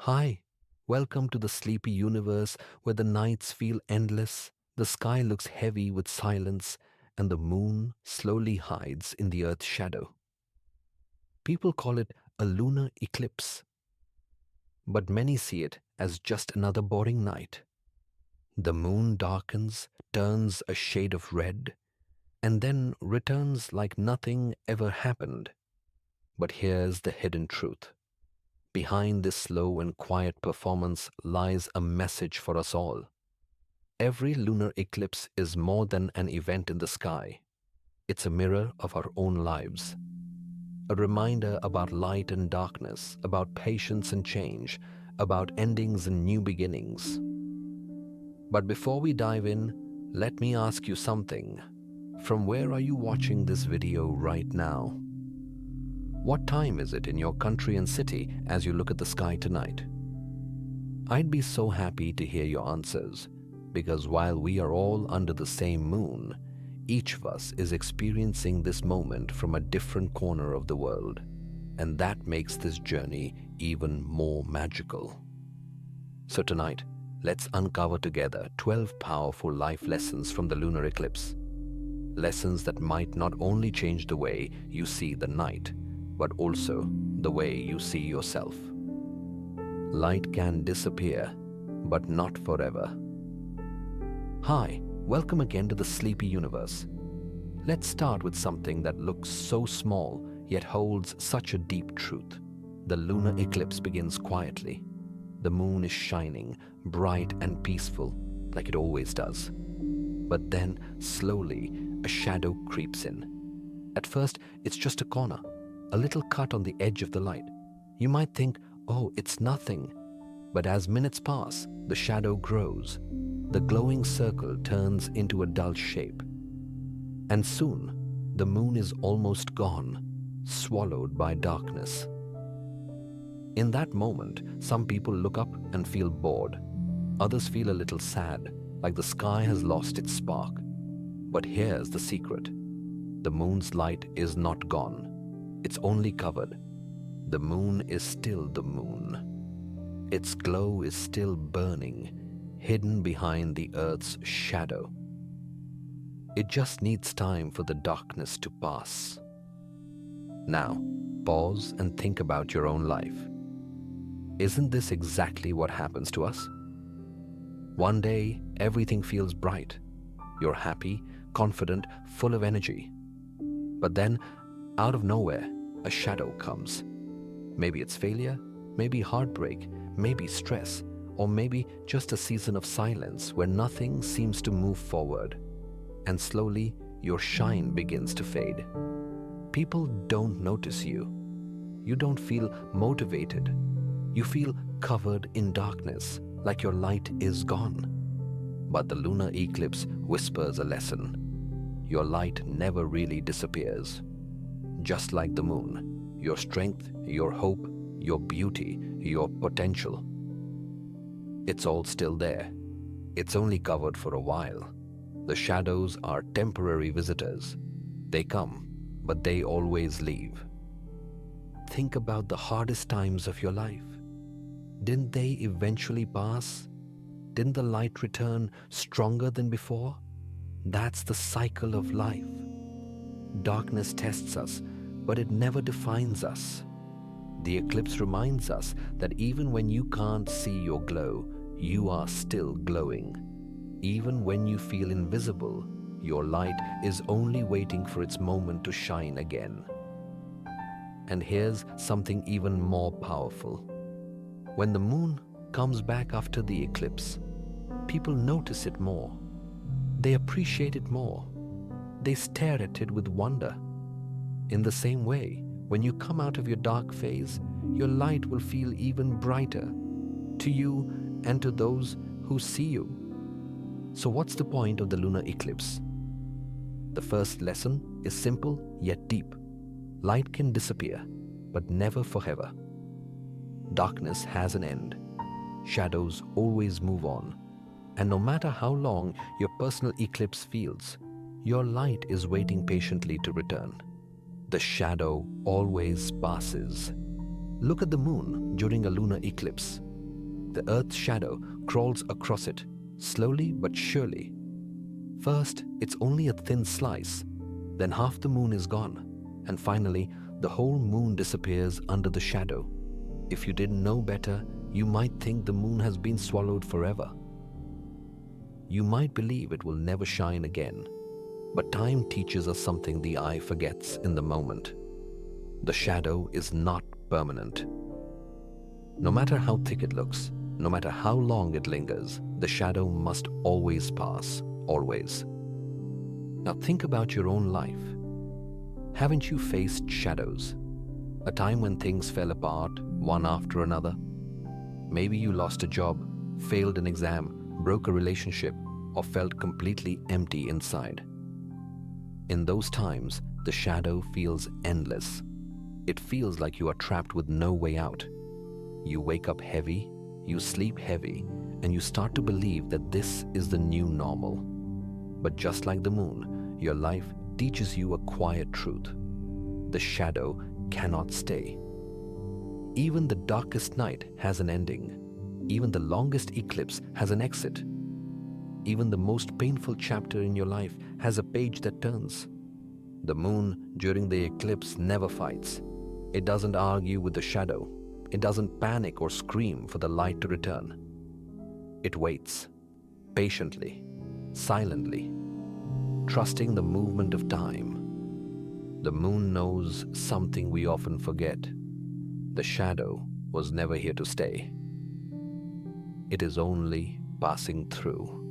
Hi, welcome to the sleepy universe where the nights feel endless, the sky looks heavy with silence, and the moon slowly hides in the earth's shadow. People call it a lunar eclipse, but many see it as just another boring night. The moon darkens, turns a shade of red, and then returns like nothing ever happened. But here's the hidden truth. Behind this slow and quiet performance lies a message for us all. Every lunar eclipse is more than an event in the sky. It's a mirror of our own lives. A reminder about light and darkness, about patience and change, about endings and new beginnings. But before we dive in, let me ask you something. From where are you watching this video right now? What time is it in your country and city as you look at the sky tonight? I'd be so happy to hear your answers, because while we are all under the same moon, each of us is experiencing this moment from a different corner of the world, and that makes this journey even more magical. So tonight, let's uncover together 12 powerful life lessons from the lunar eclipse. Lessons that might not only change the way you see the night, but also the way you see yourself. Light can disappear, but not forever. Hi, welcome again to the sleepy universe. Let's start with something that looks so small yet holds such a deep truth. The lunar eclipse begins quietly. The moon is shining, bright and peaceful, like it always does. But then, slowly, a shadow creeps in. At first, it's just a corner, a little cut on the edge of the light. You might think, oh, it's nothing. But as minutes pass, the shadow grows. The glowing circle turns into a dull shape. And soon, the moon is almost gone, swallowed by darkness. In that moment, some people look up and feel bored. Others feel a little sad, like the sky has lost its spark. But here's the secret. The moon's light is not gone. It's only covered. The moon is still the moon. Its glow is still burning, hidden behind the Earth's shadow. It just needs time for the darkness to pass. Now, pause and think about your own life. Isn't this exactly what happens to us? One day, everything feels bright. You're happy, confident, full of energy. But then, out of nowhere, a shadow comes. Maybe it's failure, maybe heartbreak, maybe stress, or maybe just a season of silence where nothing seems to move forward. And slowly, your shine begins to fade. People don't notice you. You don't feel motivated. You feel covered in darkness, like your light is gone. But the lunar eclipse whispers a lesson. Your light never really disappears. Just like the moon, your strength, your hope, your beauty, your potential. It's all still there. It's only covered for a while. The shadows are temporary visitors. They come, but they always leave. Think about the hardest times of your life. Didn't they eventually pass? Didn't the light return stronger than before? That's the cycle of life. Darkness tests us, but it never defines us. The eclipse reminds us that even when you can't see your glow, you are still glowing. Even when you feel invisible, your light is only waiting for its moment to shine again. And here's something even more powerful. When the moon comes back after the eclipse, people notice it more. They appreciate it more. They stare at it with wonder. In the same way, when you come out of your dark phase, your light will feel even brighter to you and to those who see you. So what's the point of the lunar eclipse? The first lesson is simple yet deep. Light can disappear, but never forever. Darkness has an end. Shadows always move on. And no matter how long your personal eclipse feels, your light is waiting patiently to return. The shadow always passes. Look at the moon during a lunar eclipse. The Earth's shadow crawls across it, slowly but surely. First, it's only a thin slice, then half the moon is gone, and finally, the whole moon disappears under the shadow. If you didn't know better, you might think the moon has been swallowed forever. You might believe it will never shine again, but time teaches us something the eye forgets in the moment. The shadow is not permanent. No matter how thick it looks, no matter how long it lingers, the shadow must always pass, always. Now think about your own life. Haven't you faced shadows? A time when things fell apart, one after another? Maybe you lost a job, failed an exam, broke a relationship, or felt completely empty inside. In those times, the shadow feels endless. It feels like you are trapped with no way out. You wake up heavy, you sleep heavy, and you start to believe that this is the new normal. But just like the moon, your life teaches you a quiet truth. The shadow cannot stay. Even the darkest night has an ending. Even the longest eclipse has an exit. Even the most painful chapter in your life has a page that turns. The moon during the eclipse never fights. It doesn't argue with the shadow. It doesn't panic or scream for the light to return. It waits, patiently, silently, trusting the movement of time. The moon knows something we often forget. The shadow was never here to stay. It is only passing through.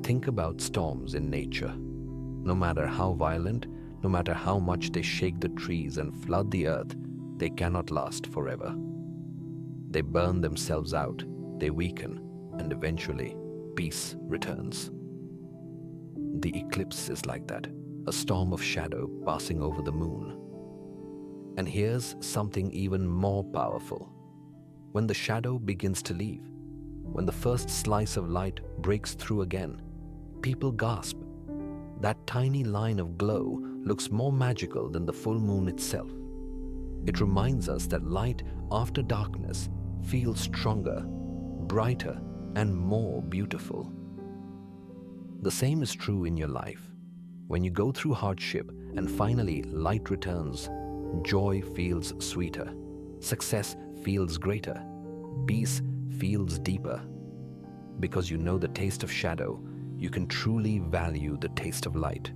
Think about storms in nature. No matter how violent, no matter how much they shake the trees and flood the earth, they cannot last forever. They burn themselves out, they weaken, and eventually peace returns. The eclipse is like that, a storm of shadow passing over the moon. And here's something even more powerful. When the shadow begins to leave, when the first slice of light breaks through again, people gasp. That tiny line of glow looks more magical than the full moon itself. It reminds us that light after darkness feels stronger, brighter, and more beautiful. The same is true in your life. When you go through hardship and finally light returns, joy feels sweeter, success feels greater, peace feels deeper. Because you know the taste of shadow, you can truly value the taste of light.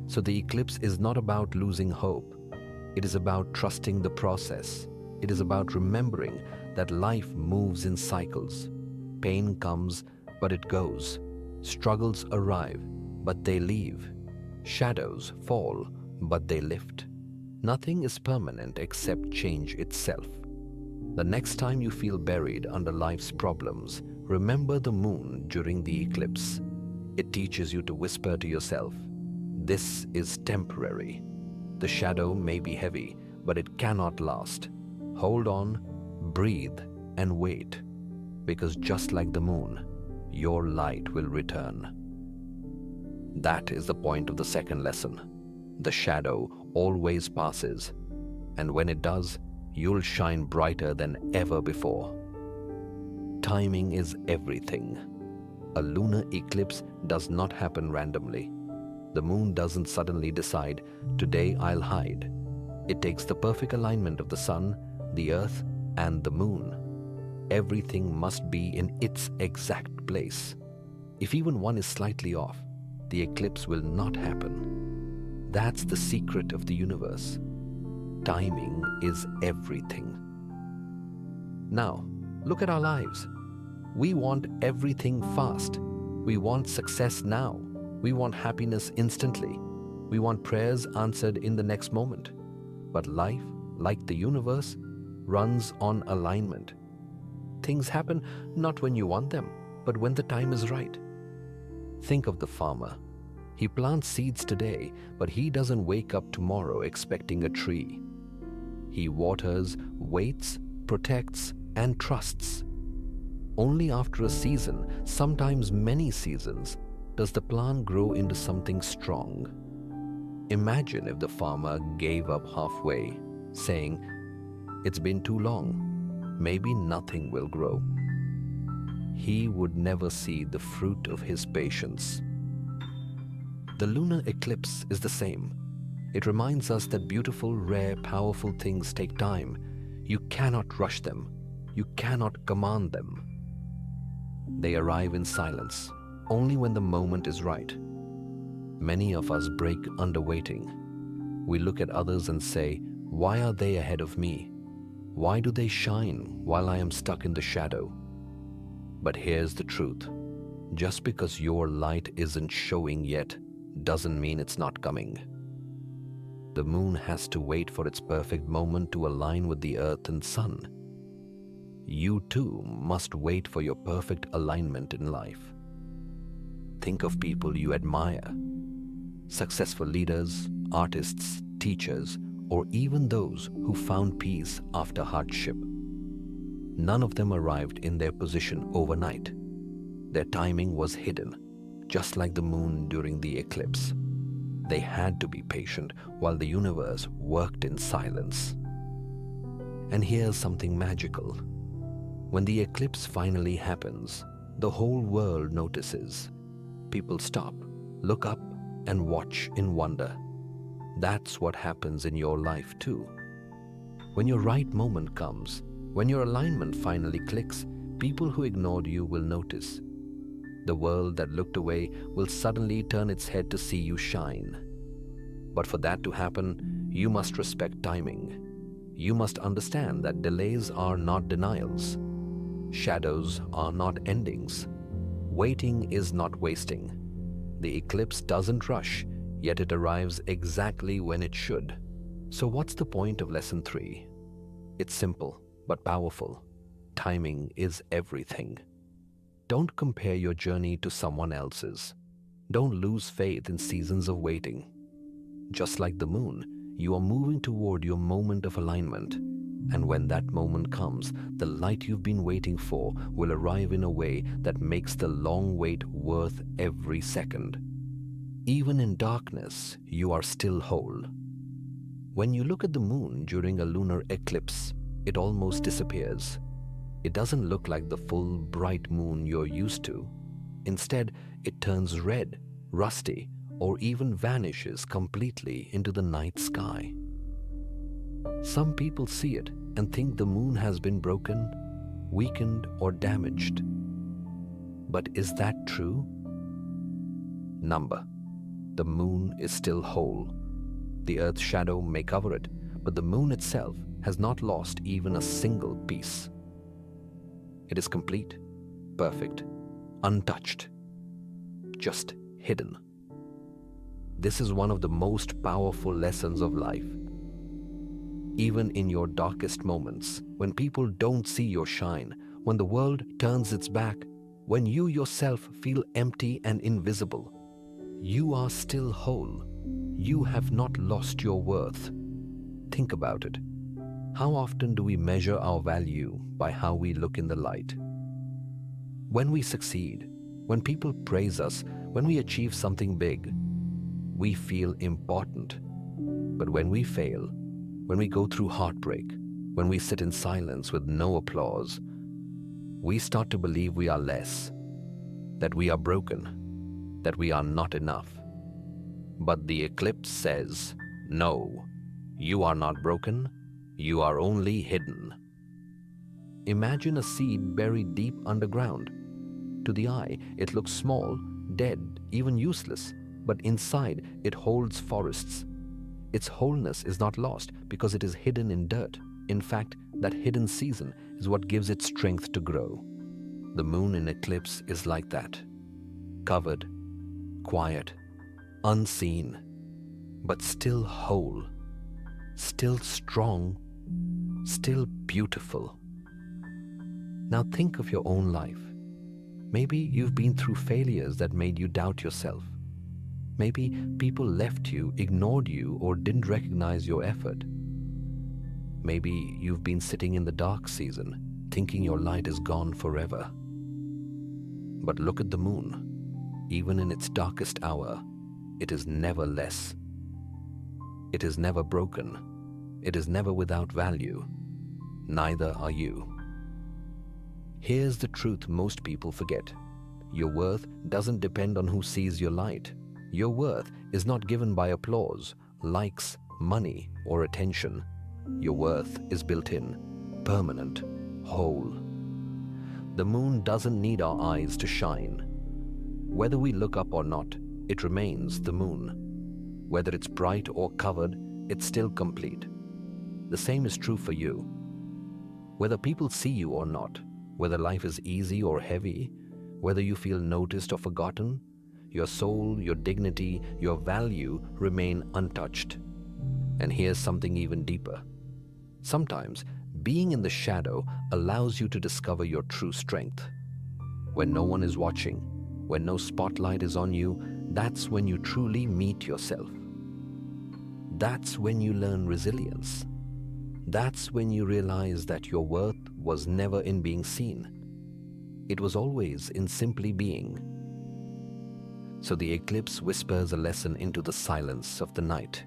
So the eclipse is not about losing hope. It is about trusting the process. It is about remembering that life moves in cycles. Pain comes, but it goes. Struggles arrive, but they leave. Shadows fall, but they lift. Nothing is permanent except change itself. The next time you feel buried under life's problems, remember the moon during the eclipse. It teaches you to whisper to yourself, "This is temporary." The shadow may be heavy, but it cannot last. Hold on, breathe, and wait. Because just like the moon, your light will return. That is the point of the second lesson. The shadow always passes, and when it does, you'll shine brighter than ever before. Timing is everything. A lunar eclipse does not happen randomly. The moon doesn't suddenly decide, "Today I'll hide." It takes the perfect alignment of the sun, the earth, and the moon. Everything must be in its exact place. If even one is slightly off, the eclipse will not happen. That's the secret of the universe. Timing is everything. Now, look at our lives. We want everything fast. We want success now. We want happiness instantly. We want prayers answered in the next moment. But life, like the universe, runs on alignment. Things happen not when you want them, but when the time is right. Think of the farmer. He plants seeds today, but he doesn't wake up tomorrow expecting a tree. He waters, waits, protects, and trusts. Only after a season, sometimes many seasons, does the plant grow into something strong. Imagine if the farmer gave up halfway, saying, "It's been too long. maybe nothing will grow. He would never see the fruit of his patience. The lunar eclipse is the same. It reminds us that beautiful, rare, powerful things take time. You cannot rush them. You cannot command them. They arrive in silence, only when the moment is right. Many of us break under waiting. We look at others and say, "Why are they ahead of me? Why do they shine while I am stuck in the shadow?" But here's the truth. Just because your light isn't showing yet doesn't mean it's not coming. The moon has to wait for its perfect moment to align with the earth and sun. You too must wait for your perfect alignment in life. Think of people you admire. Successful leaders, artists, teachers, or even those who found peace after hardship. None of them arrived in their position overnight. Their timing was hidden, just like the moon during the eclipse. They had to be patient while the universe worked in silence. And here's something magical. When the eclipse finally happens, the whole world notices. People stop, look up, and watch in wonder. That's what happens in your life too. When your right moment comes, when your alignment finally clicks, people who ignored you will notice. The world that looked away will suddenly turn its head to see you shine. But for that to happen, you must respect timing. You must understand that delays are not denials. Shadows are not endings. Waiting is not wasting. The eclipse doesn't rush, yet it arrives exactly when it should. So what's the point of lesson 3? It's simple but powerful. Timing is everything. Don't compare your journey to someone else's. Don't lose faith in seasons of waiting. Just like the moon, you are moving toward your moment of alignment. And when that moment comes, the light you've been waiting for will arrive in a way that makes the long wait worth every second. Even in darkness, you are still whole. When you look at the moon during a lunar eclipse, it almost disappears. It doesn't look like the full, bright moon you're used to. Instead, it turns red, rusty, or even vanishes completely into the night sky. Some people see it and think the moon has been broken, weakened, or damaged. But is that true? Number: the moon is still whole. The Earth's shadow may cover it, but the moon itself has not lost even a single piece. It is complete, perfect, untouched, just hidden. This is one of the most powerful lessons of life. Even in your darkest moments, when people don't see your shine, when the world turns its back, when you yourself feel empty and invisible, you are still whole. You have not lost your worth. Think about it. How often do we measure our value by how we look in the light? When we succeed, when people praise us, when we achieve something big, we feel important. But when we fail, when we go through heartbreak, when we sit in silence with no applause, we start to believe we are less, that we are broken, that we are not enough. But the eclipse says, no, you are not broken, you are only hidden. Imagine a seed buried deep underground. To the eye, it looks small, dead, even useless, but inside it holds forests. Its wholeness is not lost because it is hidden in dirt. In fact, that hidden season is what gives it strength to grow. The moon in eclipse is like that. Covered, quiet, unseen, but still whole, still strong, still beautiful. Now think of your own life. Maybe you've been through failures that made you doubt yourself. Maybe people left you, ignored you, or didn't recognize your effort. Maybe you've been sitting in the dark season, thinking your light is gone forever. But look at the moon. Even in its darkest hour, it is never less. It is never broken. It is never without value. Neither are you. Here's the truth most people forget. Your worth doesn't depend on who sees your light. Your worth is not given by applause, likes, money, or attention. Your worth is built in, permanent, whole. The moon doesn't need our eyes to shine. Whether we look up or not, it remains the moon. Whether it's bright or covered, it's still complete. The same is true for you. Whether people see you or not, whether life is easy or heavy, whether you feel noticed or forgotten, your soul, your dignity, your value remain untouched. And here's something even deeper. Sometimes, being in the shadow allows you to discover your true strength. When no one is watching, when no spotlight is on you, that's when you truly meet yourself. That's when you learn resilience. That's when you realize that your worth was never in being seen. It was always in simply being. So the eclipse whispers a lesson into the silence of the night.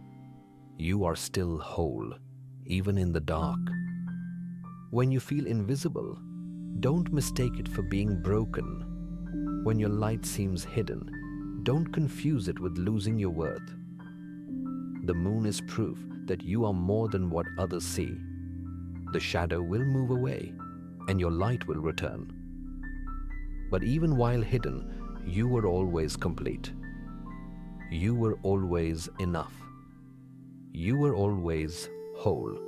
You are still whole, even in the dark. When you feel invisible, don't mistake it for being broken. When your light seems hidden, don't confuse it with losing your worth. The moon is proof that you are more than what others see. The shadow will move away, and your light will return. But even while hidden, you were always complete. You were always enough. You were always whole.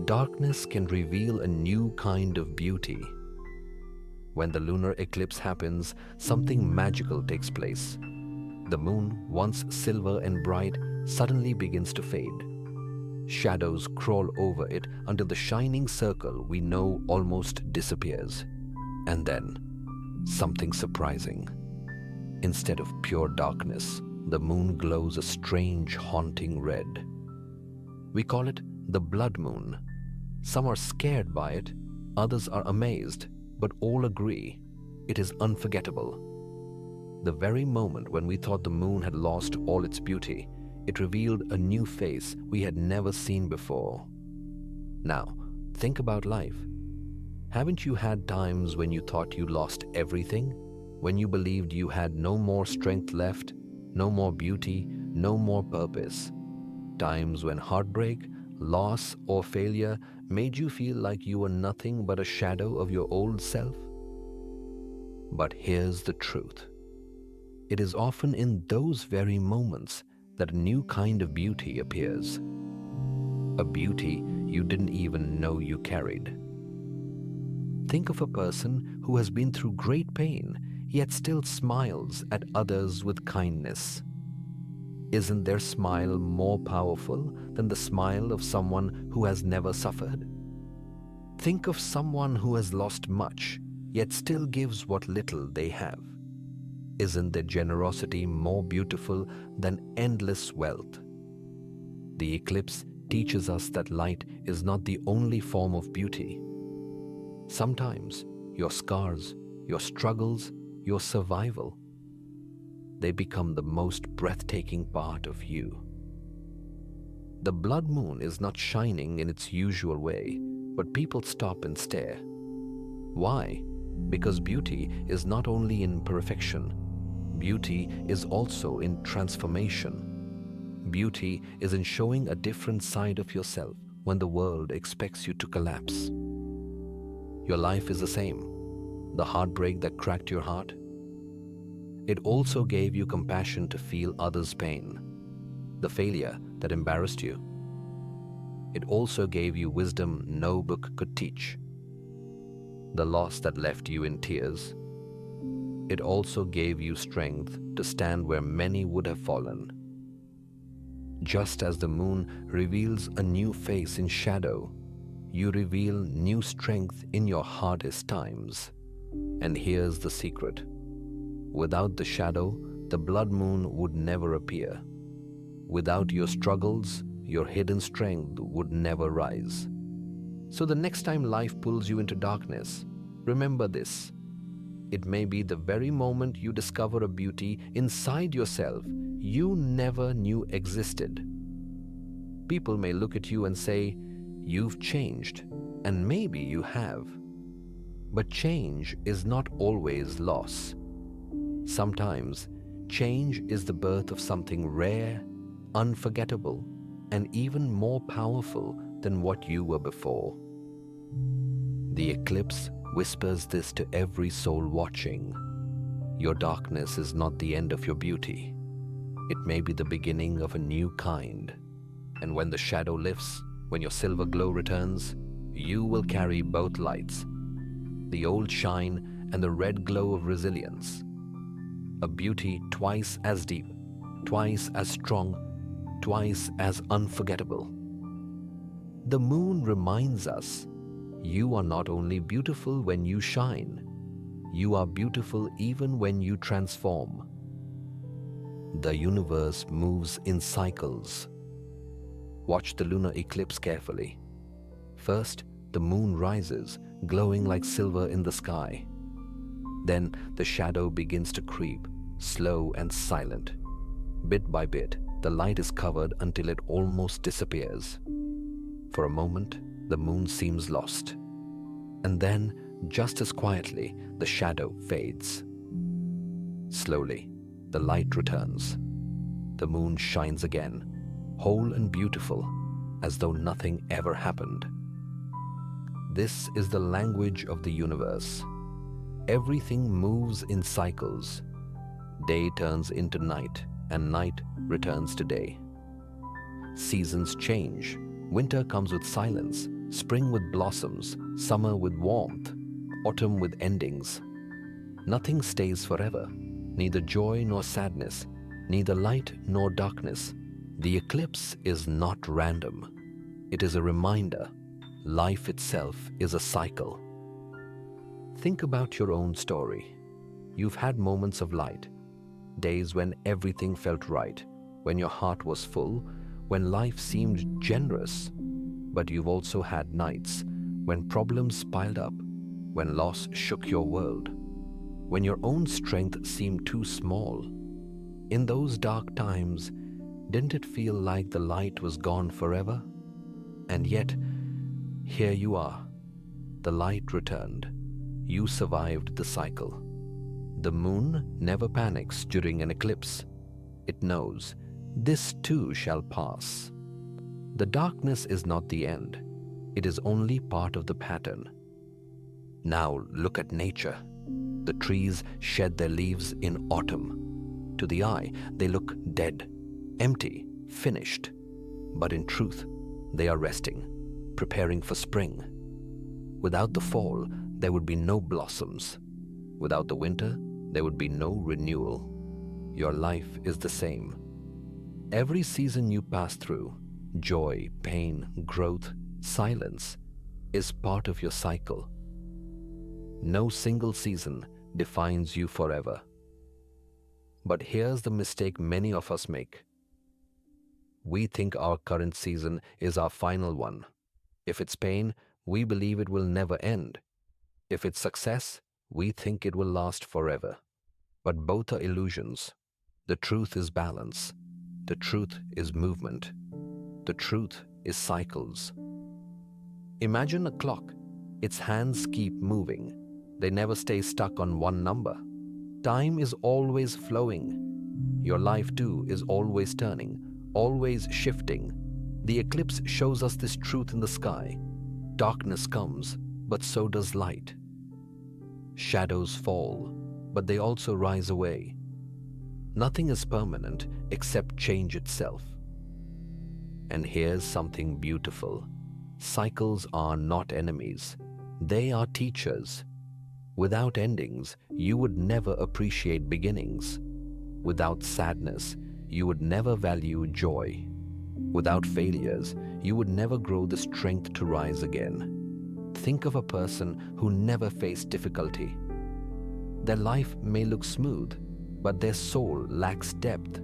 Darkness can reveal a new kind of beauty. When the lunar eclipse happens, something magical takes place. The moon, once silver and bright, suddenly begins to fade. Shadows crawl over it until the shining circle we know almost disappears. And then, something surprising. Instead of pure darkness, the moon glows a strange, haunting red. We call it the blood moon. Some are scared by it, others are amazed, but all agree it is unforgettable. The very moment when we thought the moon had lost all its beauty, it revealed a new face we had never seen before. Now, think about life. Haven't you had times when you thought you lost everything? When you believed you had no more strength left, no more beauty, no more purpose? Times when heartbreak, loss, or failure made you feel like you were nothing but a shadow of your old self? But here's the truth. It is often in those very moments that a new kind of beauty appears. A beauty you didn't even know you carried. Think of a person who has been through great pain, yet still smiles at others with kindness. Isn't their smile more powerful than the smile of someone who has never suffered? Think of someone who has lost much, yet still gives what little they have. Isn't their generosity more beautiful than endless wealth? The eclipse teaches us that light is not the only form of beauty. Sometimes your scars, your struggles, your survival, they become the most breathtaking part of you. The blood moon is not shining in its usual way, but people stop and stare. Why? Because beauty is not only in perfection. Beauty is also in transformation. Beauty is in showing a different side of yourself when the world expects you to collapse. Your life is the same. The heartbreak that cracked your heart, it also gave you compassion to feel others' pain. The failure that embarrassed you, it also gave you wisdom no book could teach. The loss that left you in tears, it also gave you strength to stand where many would have fallen. Just as the moon reveals a new face in shadow, you reveal new strength in your hardest times. And here's the secret. Without the shadow, the blood moon would never appear. Without your struggles, your hidden strength would never rise. So the next time life pulls you into darkness, remember this. It may be the very moment you discover a beauty inside yourself you never knew existed. People may look at you and say, "You've changed," and maybe you have. But change is not always loss. Sometimes, change is the birth of something rare, unforgettable, and even more powerful than what you were before. The eclipse whispers this to every soul watching. Your darkness is not the end of your beauty. It may be the beginning of a new kind. And when the shadow lifts, when your silver glow returns, you will carry both lights, the old shine and the red glow of resilience. A beauty twice as deep, twice as strong, twice as unforgettable. The moon reminds us, you are not only beautiful when you shine, you are beautiful even when you transform. The universe moves in cycles. Watch the lunar eclipse carefully. First, the moon rises, glowing like silver in the sky. Then the shadow begins to creep, slow and silent. Bit by bit, the light is covered until it almost disappears. For a moment, the moon seems lost. And then, just as quietly, the shadow fades. Slowly, the light returns. The moon shines again, whole and beautiful, as though nothing ever happened. This is the language of the universe. Everything moves in cycles. Day turns into night, and night returns to day. Seasons change. Winter comes with silence, spring with blossoms, summer with warmth, autumn with endings. Nothing stays forever, neither joy nor sadness, neither light nor darkness. The eclipse is not random. It is a reminder. Life itself is a cycle. Think about your own story. You've had moments of light, days when everything felt right, when your heart was full, when life seemed generous. But you've also had nights when problems piled up, when loss shook your world, when your own strength seemed too small. In those dark times, didn't it feel like the light was gone forever? And yet, here you are. The light returned. You survived the cycle. The moon never panics during an eclipse. It knows, this too shall pass. The darkness is not the end. It is only part of the pattern. Now look at nature. The trees shed their leaves in autumn. To the eye, they look dead, empty, finished. But in truth, they are resting, preparing for spring. Without the fall, there would be no blossoms. Without the winter, there would be no renewal. Your life is the same. Every season you pass through, joy, pain, growth, silence, is part of your cycle. No single season defines you forever. But here's the mistake many of us make. We think our current season is our final one. If it's pain, we believe it will never end. If it's success, we think it will last forever. But both are illusions. The truth is balance. The truth is movement. The truth is cycles. Imagine a clock. Its hands keep moving. They never stay stuck on one number. Time is always flowing. Your life too is always turning, always shifting. The eclipse shows us this truth in the sky. Darkness comes, but so does light. Shadows fall, but they also rise away. Nothing is permanent except change itself. And here's something beautiful. Cycles are not enemies. They are teachers. Without endings, you would never appreciate beginnings. Without sadness, you would never value joy. Without failures, you would never grow the strength to rise again. Think of a person who never faced difficulty. Their life may look smooth, but their soul lacks depth.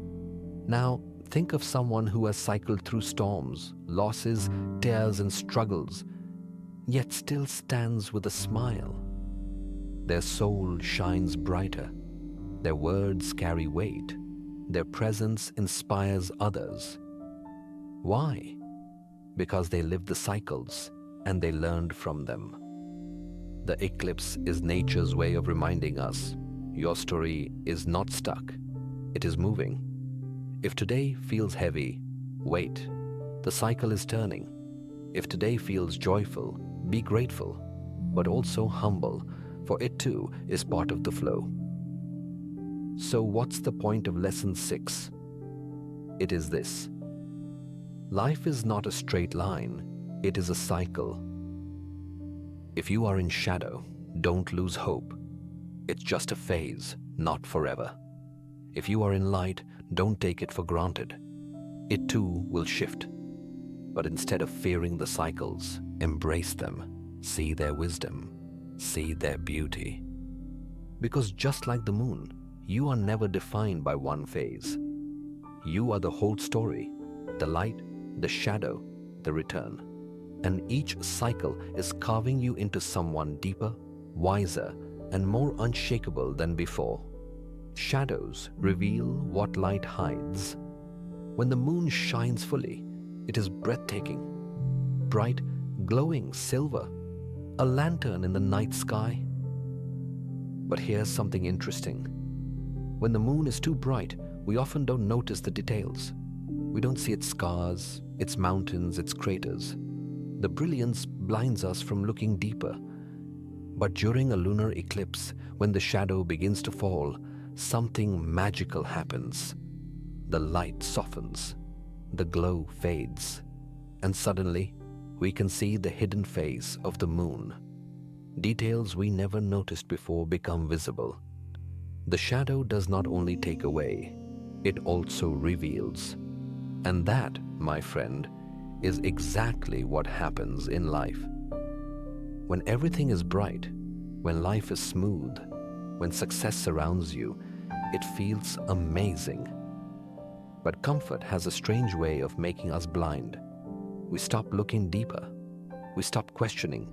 Now, think of someone who has cycled through storms, losses, tears, and struggles, yet still stands with a smile. Their soul shines brighter. Their words carry weight. Their presence inspires others. Why? Because they lived the cycles and they learned from them. The eclipse is nature's way of reminding us your story is not stuck, it is moving. If today feels heavy, wait. The cycle is turning. If today feels joyful, be grateful, but also humble, for it too is part of the flow. So what's the point of lesson 6? It is this. Life is not a straight line, it is a cycle. If you are in shadow, don't lose hope. It's just a phase, not forever. If you are in light, don't take it for granted. It too will shift. But instead of fearing the cycles, embrace them. See their wisdom. See their beauty. Because just like the moon, you are never defined by one phase. You are the whole story, the light, the shadow, the return. And each cycle is carving you into someone deeper, wiser, and more unshakable than before. Shadows reveal what light hides. When the moon shines fully, it is breathtaking, bright, glowing silver, a lantern in the night sky. But here's something interesting. When the moon is too bright, we often don't notice the details. We don't see its scars, its mountains, its craters. The brilliance blinds us from looking deeper. But during a lunar eclipse, when the shadow begins to fall, something magical happens. The light softens, the glow fades, and suddenly we can see the hidden face of the moon. Details we never noticed before become visible. The shadow does not only take away, it also reveals. And that, my friend, is exactly what happens in life. When everything is bright, when life is smooth, when success surrounds you, it feels amazing. But comfort has a strange way of making us blind. We stop looking deeper. We stop questioning.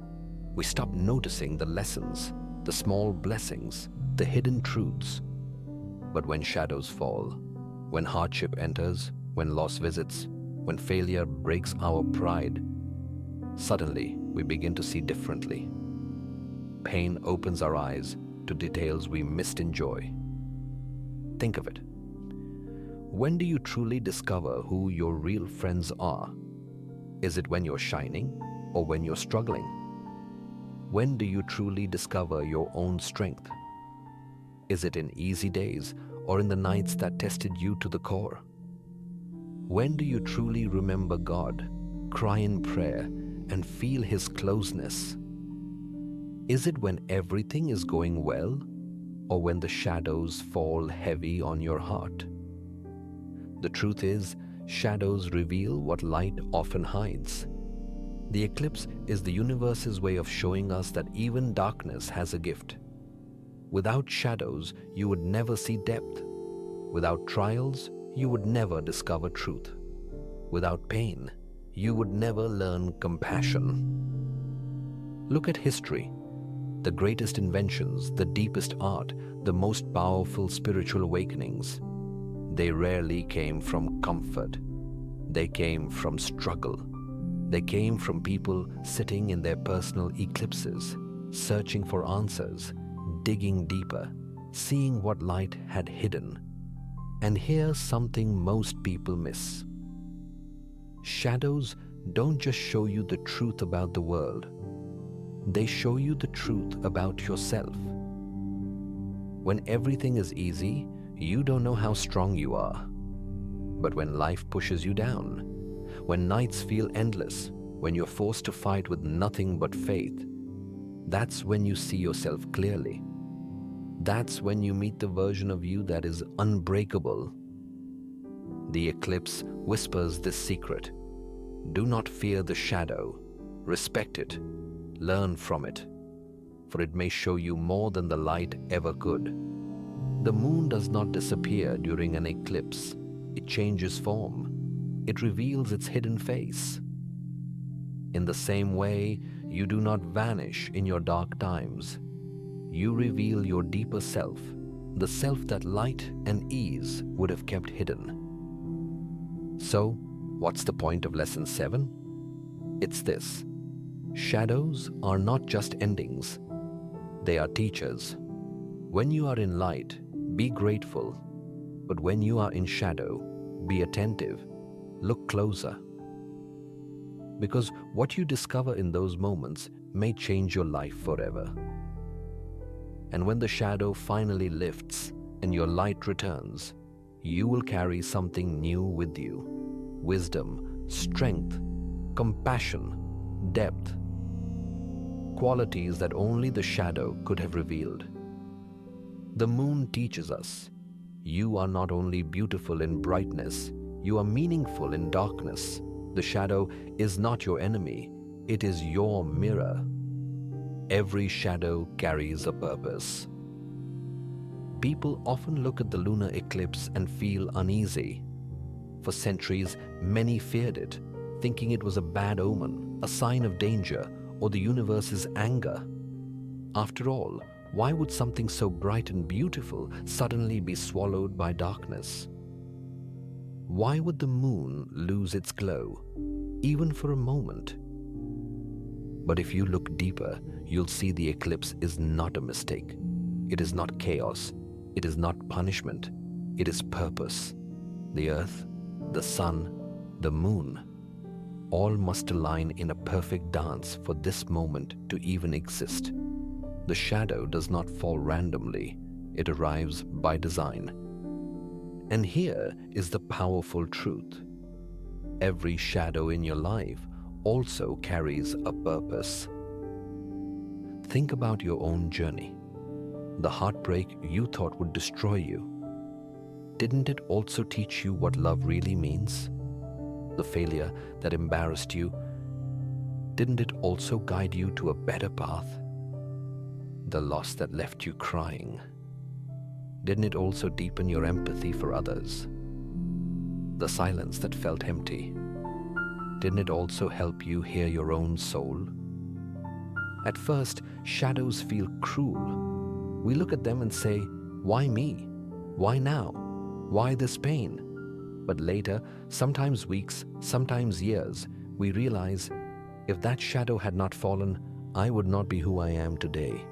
We stop noticing the lessons, the small blessings, the hidden truths. But when shadows fall, when hardship enters, when loss visits, when failure breaks our pride, suddenly we begin to see differently. Pain opens our eyes to details we missed in joy. Think of it. When do you truly discover who your real friends are? Is it when you're shining or when you're struggling? When do you truly discover your own strength? Is it in easy days or in the nights that tested you to the core? When do you truly remember God, cry in prayer, and feel His closeness? Is it when everything is going well, or when the shadows fall heavy on your heart? The truth is, shadows reveal what light often hides. The eclipse is the universe's way of showing us that even darkness has a gift. Without shadows, you would never see depth. Without trials, you would never discover truth. Without pain, you would never learn compassion. Look at history. The greatest inventions, the deepest art, the most powerful spiritual awakenings, they rarely came from comfort. They came from struggle. They came from people sitting in their personal eclipses, searching for answers, digging deeper, seeing what light had hidden. And here's something most people miss. Shadows don't just show you the truth about the world. They show you the truth about yourself. When everything is easy, you don't know how strong you are. But when life pushes you down, when nights feel endless, when you're forced to fight with nothing but faith, that's when you see yourself clearly. That's when you meet the version of you that is unbreakable. The eclipse whispers this secret. Do not fear the shadow. Respect it. Learn from it. For it may show you more than the light ever could. The moon does not disappear during an eclipse. It changes form. It reveals its hidden face. In the same way, you do not vanish in your dark times. You reveal your deeper self, the self that light and ease would have kept hidden. So, what's the point of lesson 7? It's this. Shadows are not just endings. They are teachers. When you are in light, be grateful. But when you are in shadow, be attentive. Look closer. Because what you discover in those moments may change your life forever. And when the shadow finally lifts and your light returns, you will carry something new with you. Wisdom, strength, compassion, depth. Qualities that only the shadow could have revealed. The moon teaches us, you are not only beautiful in brightness, you are meaningful in darkness. The shadow is not your enemy, it is your mirror. Every shadow carries a purpose. People often look at the lunar eclipse and feel uneasy. For centuries, many feared it, thinking it was a bad omen, a sign of danger, or the universe's anger. After all, why would something so bright and beautiful suddenly be swallowed by darkness? Why would the moon lose its glow, even for a moment? But if you look deeper, you'll see the eclipse is not a mistake. It is not chaos. It is not punishment. It is purpose. The earth, the sun, the moon, all must align in a perfect dance for this moment to even exist. The shadow does not fall randomly. It arrives by design. And here is the powerful truth. Every shadow in your life also carries a purpose. Think about your own journey. The heartbreak you thought would destroy you. Didn't it also teach you what love really means? The failure that embarrassed you, didn't it also guide you to a better path? The loss that left you crying, didn't it also deepen your empathy for others? The silence that felt empty, didn't it also help you hear your own soul? At first, shadows feel cruel. We look at them and say, why me? Why now? Why this pain? But later, sometimes weeks, sometimes years, we realize, if that shadow had not fallen, I would not be who I am today.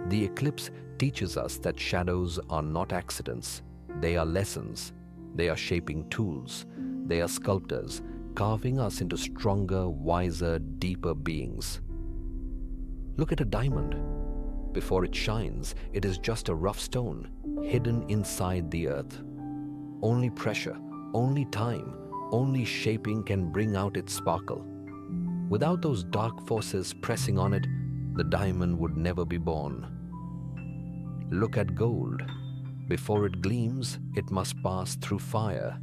The eclipse teaches us that shadows are not accidents. They are lessons. They are shaping tools. They are sculptors, carving us into stronger, wiser, deeper beings. Look at a diamond. Before it shines, it is just a rough stone, hidden inside the earth. Only pressure, only time, only shaping can bring out its sparkle. Without those dark forces pressing on it, the diamond would never be born. Look at gold. Before it gleams, it must pass through fire.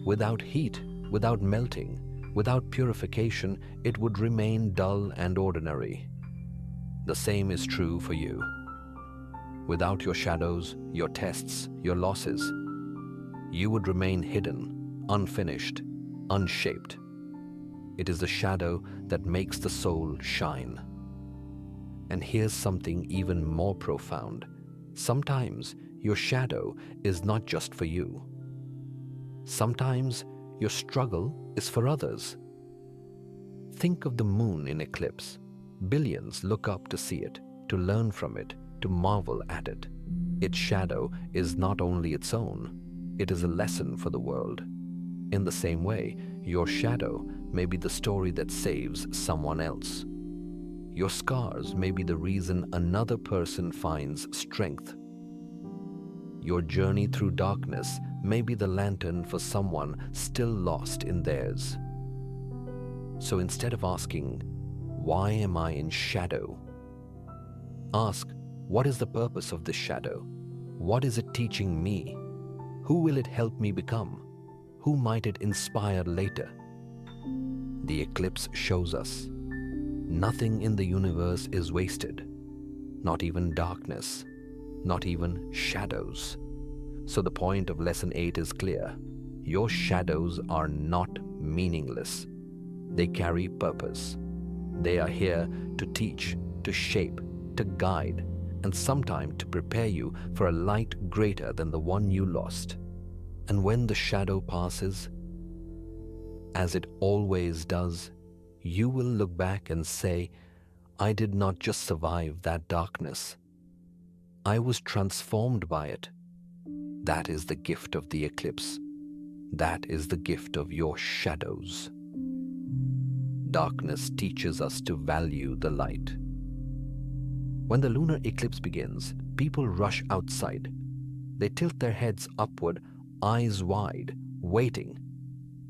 Without heat, without melting, without purification, it would remain dull and ordinary. The same is true for you. Without your shadows, your tests, your losses, you would remain hidden, unfinished, unshaped. It is the shadow that makes the soul shine. And here's something even more profound. Sometimes your shadow is not just for you. Sometimes your struggle is for others. Think of the moon in eclipse. Billions look up to see it, to learn from it, to marvel at it. Its shadow is not only its own, it is a lesson for the world. In the same way, your shadow may be the story that saves someone else. Your scars may be the reason another person finds strength. Your journey through darkness may be the lantern for someone still lost in theirs. So instead of asking, why am I in shadow? Ask, what is the purpose of this shadow? What is it teaching me? Who will it help me become? Who might it inspire later? The eclipse shows us, nothing in the universe is wasted, not even darkness, not even shadows. So the point of lesson 8 is clear. Your shadows are not meaningless. They carry purpose. They are here to teach, to shape, to guide, and sometime to prepare you for a light greater than the one you lost. And when the shadow passes, as it always does, you will look back and say, I did not just survive that darkness, I was transformed by it. That is the gift of the eclipse. That is the gift of your shadows. Darkness teaches us to value the light. When the lunar eclipse begins, people rush outside. They tilt their heads upward, eyes wide, waiting.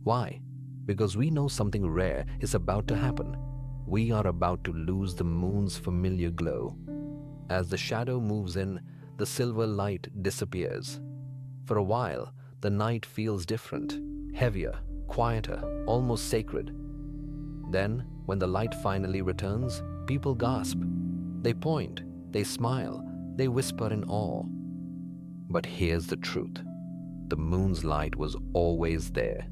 Why? Because we know something rare is about to happen. We are about to lose the moon's familiar glow. As the shadow moves in, the silver light disappears. For a while, the night feels different, heavier, quieter, almost sacred. Then, when the light finally returns, people gasp. They point, they smile, they whisper in awe. But here's the truth. The moon's light was always there.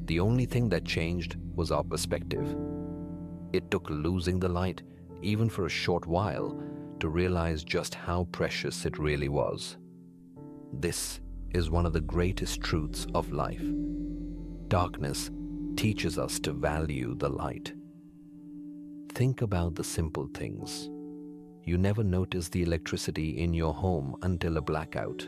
The only thing that changed was our perspective. It took losing the light, even for a short while, to realize just how precious it really was. This is one of the greatest truths of life. Darkness teaches us to value the light. Think about the simple things. You never notice the electricity in your home until a blackout.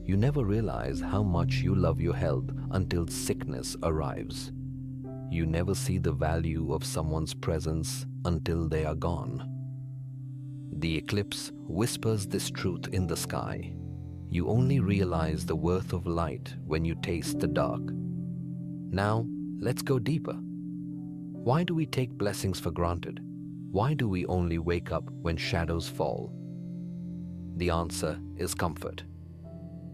You never realize how much you love your health until sickness arrives. You never see the value of someone's presence until they are gone. The eclipse whispers this truth in the sky. You only realize the worth of light when you taste the dark. Now, let's go deeper. Why do we take blessings for granted? Why do we only wake up when shadows fall? The answer is comfort.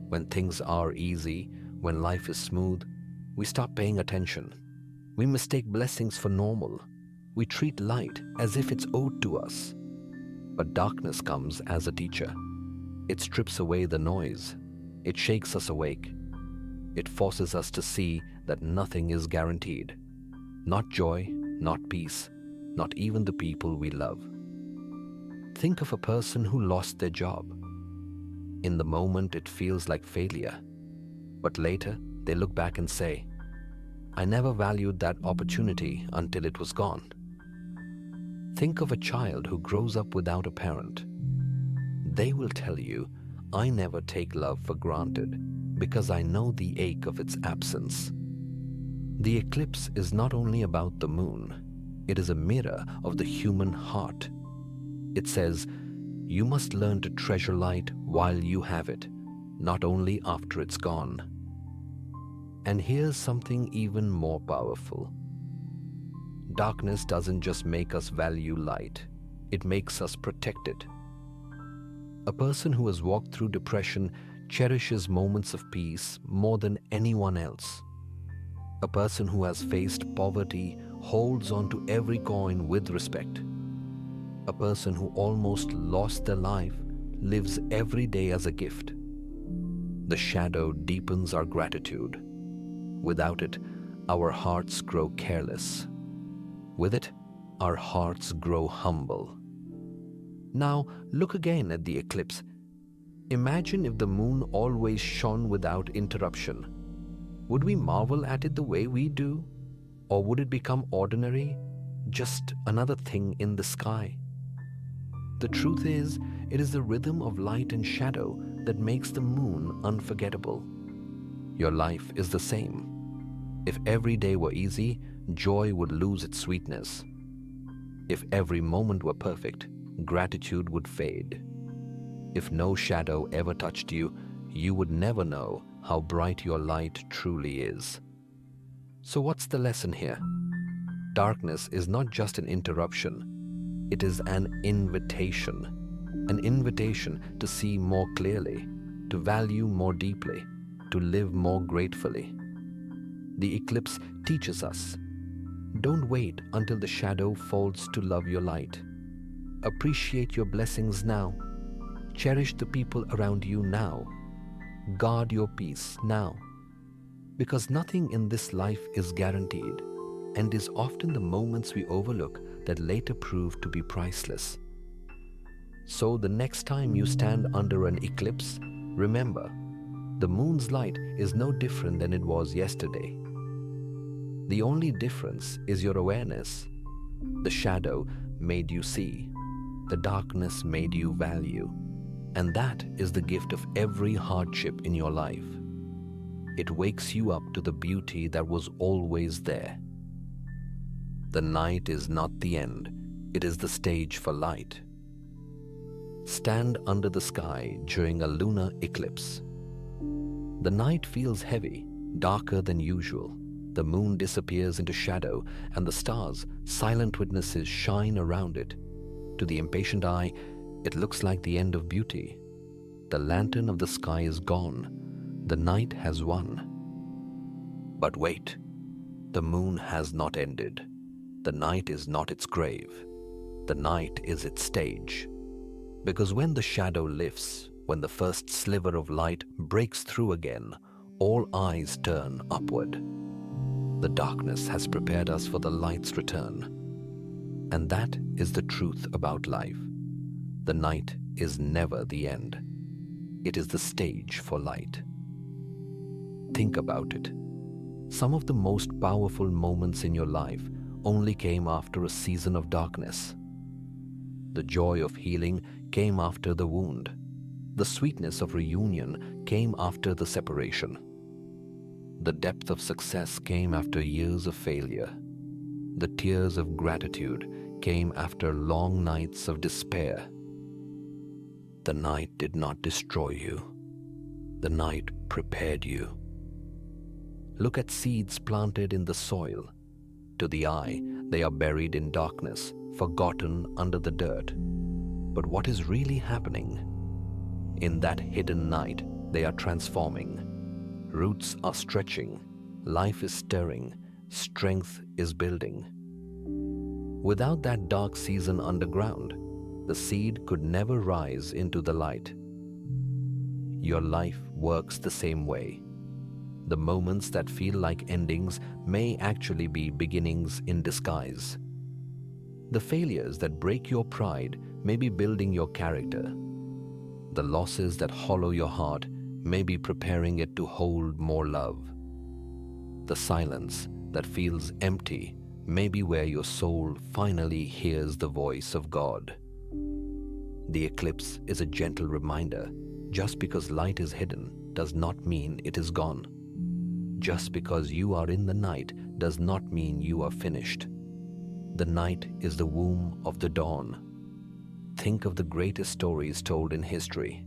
When things are easy, when life is smooth, we stop paying attention. We mistake blessings for normal. We treat light as if it's owed to us. But darkness comes as a teacher. It strips away the noise. It shakes us awake. It forces us to see that nothing is guaranteed. Not joy, not peace, not even the people we love. Think of a person who lost their job. In the moment, it feels like failure. But later, they look back and say, I never valued that opportunity until it was gone. Think of a child who grows up without a parent. They will tell you, I never take love for granted because I know the ache of its absence. The eclipse is not only about the moon, it is a mirror of the human heart. It says, you must learn to treasure light while you have it, not only after it's gone. And here's something even more powerful. Darkness doesn't just make us value light, it makes us protect it. A person who has walked through depression cherishes moments of peace more than anyone else. A person who has faced poverty holds on to every coin with respect. A person who almost lost their life lives every day as a gift. The shadow deepens our gratitude. Without it, our hearts grow careless. With it, our hearts grow humble. Now, look again at the eclipse. Imagine if the moon always shone without interruption. Would we marvel at it the way we do? Or would it become ordinary, just another thing in the sky? The truth is, it is the rhythm of light and shadow that makes the moon unforgettable. Your life is the same. If every day were easy, joy would lose its sweetness. If every moment were perfect, gratitude would fade. If no shadow ever touched you, you would never know how bright your light truly is. So what's the lesson here? Darkness is not just an interruption. It is an invitation to see more clearly, to value more deeply, to live more gratefully. The eclipse teaches us, don't wait until the shadow falls to love your light. Appreciate your blessings now. Cherish the people around you now. Guard your peace now. Because nothing in this life is guaranteed, and it is often the moments we overlook that later prove to be priceless. So the next time you stand under an eclipse, remember, the moon's light is no different than it was yesterday. The only difference is your awareness. The shadow, made you see. The darkness made you value. And that is the gift of every hardship in your life. It wakes you up to the beauty that was always there. The night is not the end, it is the stage for light. Stand under the sky during a lunar eclipse. The night feels heavy, darker than usual. The moon disappears into shadow, and the stars, silent witnesses, shine around it. To the impatient eye, it looks like the end of beauty. The lantern of the sky is gone. The night has won. But wait, the moon has not ended. The night is not its grave. The night is its stage. Because when the shadow lifts, when the first sliver of light breaks through again, all eyes turn upward. The darkness has prepared us for the light's return. And that is the truth about life. The night is never the end. It is the stage for light. Think about it. Some of the most powerful moments in your life only came after a season of darkness. The joy of healing came after the wound. The sweetness of reunion came after the separation. The depth of success came after years of failure. The tears of gratitude came after long nights of despair. The night did not destroy you. The night prepared you. Look at seeds planted in the soil. To the eye, they are buried in darkness, forgotten under the dirt. But what is really happening? In that hidden night, they are transforming. Roots are stretching, life is stirring, strength is building. Without that dark season underground, the seed could never rise into the light. Your life works the same way. The moments that feel like endings may actually be beginnings in disguise. The failures that break your pride may be building your character. The losses that hollow your heart may be preparing it to hold more love. The silence that feels empty may be where your soul finally hears the voice of God. The eclipse is a gentle reminder. Just because light is hidden does not mean it is gone. Just because you are in the night does not mean you are finished. The night is the womb of the dawn. Think of the greatest stories told in history.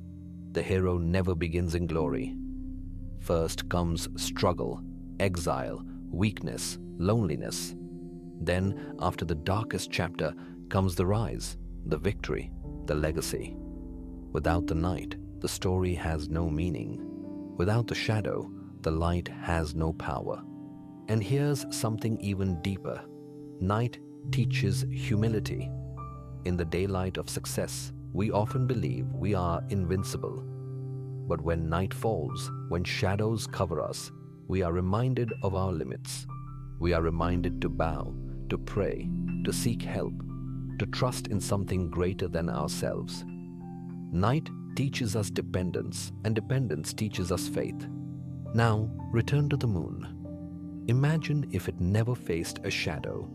The hero never begins in glory. First comes struggle, exile, weakness, loneliness. Then, after the darkest chapter, comes the rise, the victory, the legacy. Without the night, the story has no meaning. Without the shadow, the light has no power. And here's something even deeper. Night teaches humility. In the daylight of success, we often believe we are invincible. But when night falls, when shadows cover us, we are reminded of our limits. We are reminded to bow, to pray, to seek help, to trust in something greater than ourselves. Night teaches us dependence, and dependence teaches us faith. Now, return to the moon. Imagine if it never faced a shadow.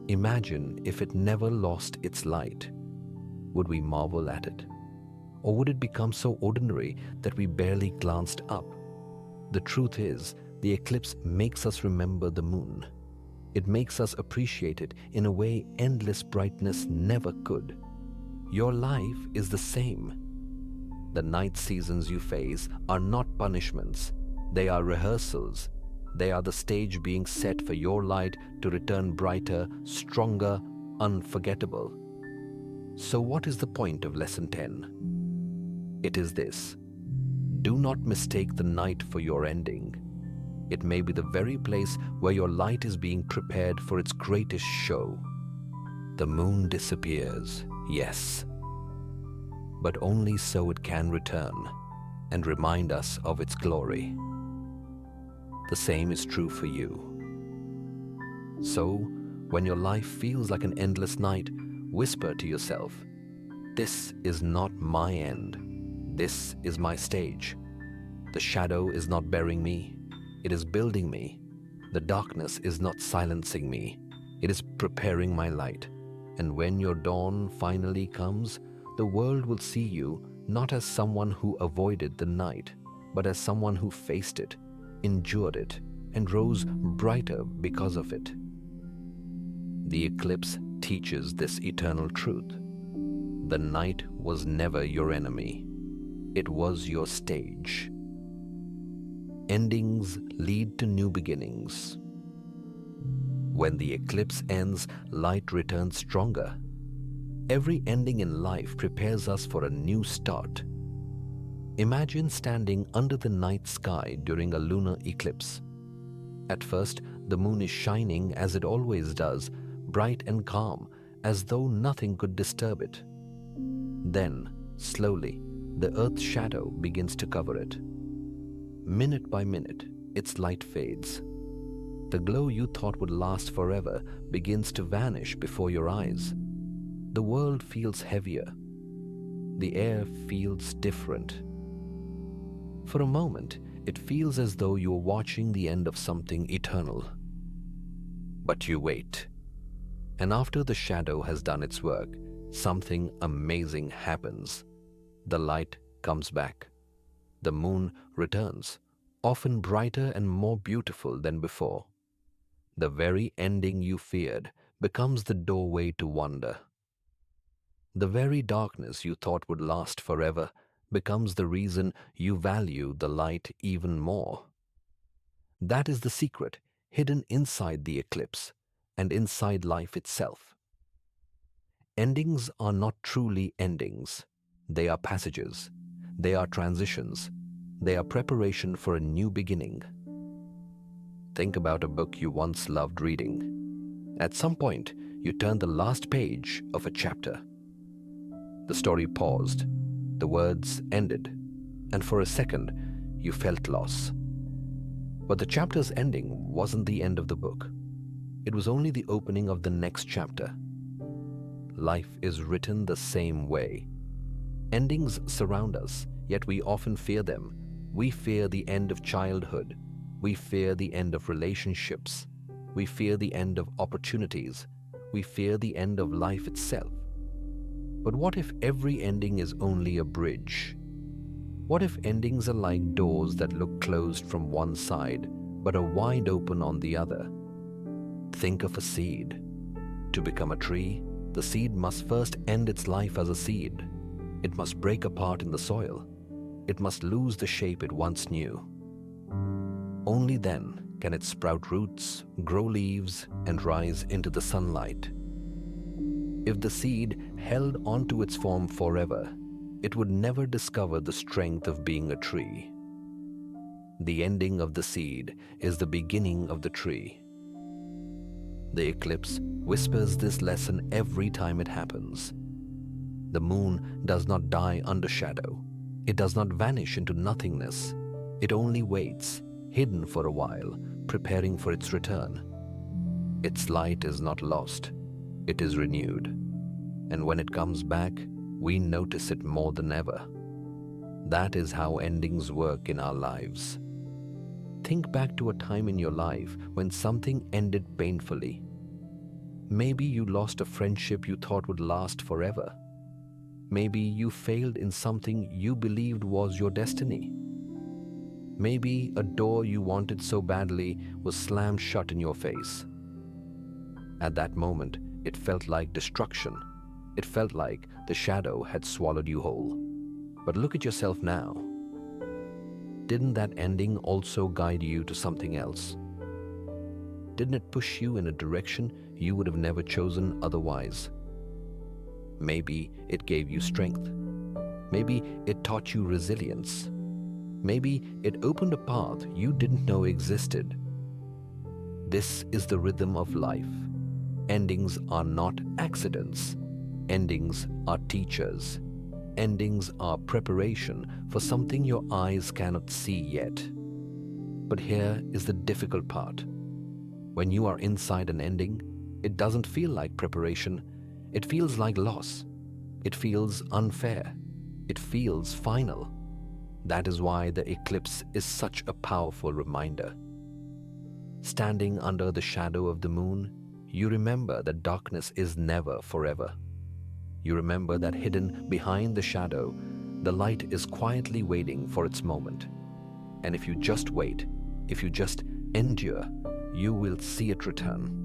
Imagine if it never lost its light. Would we marvel at it? Or would it become so ordinary that we barely glanced up? The truth is, the eclipse makes us remember the moon. It makes us appreciate it in a way endless brightness never could. Your life is the same. The night seasons you face are not punishments. They are rehearsals. They are the stage being set for your light to return brighter, stronger, unforgettable. So what is the point of Lesson 10? It is this: do not mistake the night for your ending. It may be the very place where your light is being prepared for its greatest show. The moon disappears, yes, but only so it can return and remind us of its glory. The same is true for you. So, when your life feels like an endless night, whisper to yourself, "This is not my end. This is my stage. The shadow is not burying me. It is building me. The darkness is not silencing me. It is preparing my light. And when your dawn finally comes, the world will see you not as someone who avoided the night, but as someone who faced it, endured it, and rose brighter because of it. The eclipse teaches this eternal truth. The night was never your enemy. It was your stage. Endings lead to new beginnings. When the eclipse ends, light returns stronger. Every ending in life prepares us for a new start. Imagine standing under the night sky during a lunar eclipse. At first, the moon is shining as it always does, bright and calm, as though nothing could disturb it. Then, slowly, the Earth's shadow begins to cover it. Minute by minute, its light fades. The glow you thought would last forever begins to vanish before your eyes. The world feels heavier. The air feels different. For a moment, it feels as though you are watching the end of something eternal. But you wait. And after the shadow has done its work, something amazing happens. The light comes back. The moon returns, often brighter and more beautiful than before. The very ending you feared becomes the doorway to wonder. The very darkness you thought would last forever becomes the reason you value the light even more. That is the secret hidden inside the eclipse and inside life itself. Endings are not truly endings. They are passages. They are transitions. They are preparation for a new beginning. Think about a book you once loved reading. At some point, you turned the last page of a chapter. The story paused. The words ended. And for a second, you felt loss. But the chapter's ending wasn't the end of the book. It was only the opening of the next chapter. Life is written the same way. Endings surround us, yet we often fear them. We fear the end of childhood. We fear the end of relationships. We fear the end of opportunities. We fear the end of life itself. But what if every ending is only a bridge? What if endings are like doors that look closed from one side, but are wide open on the other? Think of a seed. To become a tree, the seed must first end its life as a seed. It must break apart in the soil. It must lose the shape it once knew. Only then can it sprout roots, grow leaves, and rise into the sunlight. If the seed held onto its form forever, it would never discover the strength of being a tree. The ending of the seed is the beginning of the tree. The eclipse whispers this lesson every time it happens. The moon does not die under shadow. It does not vanish into nothingness. It only waits, hidden for a while, preparing for its return. Its light is not lost. It is renewed. And when it comes back, we notice it more than ever. That is how endings work in our lives. Think back to a time in your life when something ended painfully. Maybe you lost a friendship you thought would last forever. Maybe you failed in something you believed was your destiny. Maybe a door you wanted so badly was slammed shut in your face. At that moment, it felt like destruction. It felt like the shadow had swallowed you whole. But look at yourself now. Didn't that ending also guide you to something else? Didn't it push you in a direction you would have never chosen otherwise? Maybe it gave you strength. Maybe it taught you resilience. Maybe it opened a path you didn't know existed. This is the rhythm of life. Endings are not accidents. Endings are teachers. Endings are preparation for something your eyes cannot see yet. But here is the difficult part. When you are inside an ending, it doesn't feel like preparation. It feels like loss. It feels unfair. It feels final. That is why the eclipse is such a powerful reminder. Standing under the shadow of the moon, You remember that darkness is never forever. You remember that hidden behind the shadow, the light is quietly waiting for its moment. And if you just wait, if you just endure, you will see it return.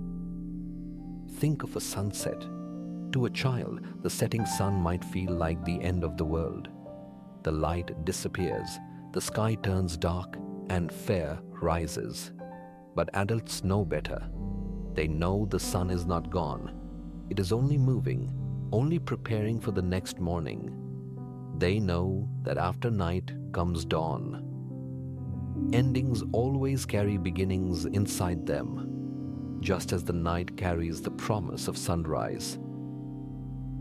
Think of a sunset. To a child, the setting sun might feel like the end of the world. The light disappears, the sky turns dark, and fear rises. But adults know better. They know the sun is not gone. It is only moving, only preparing for the next morning. They know that after night comes dawn. Endings always carry beginnings inside them, just as the night carries the promise of sunrise.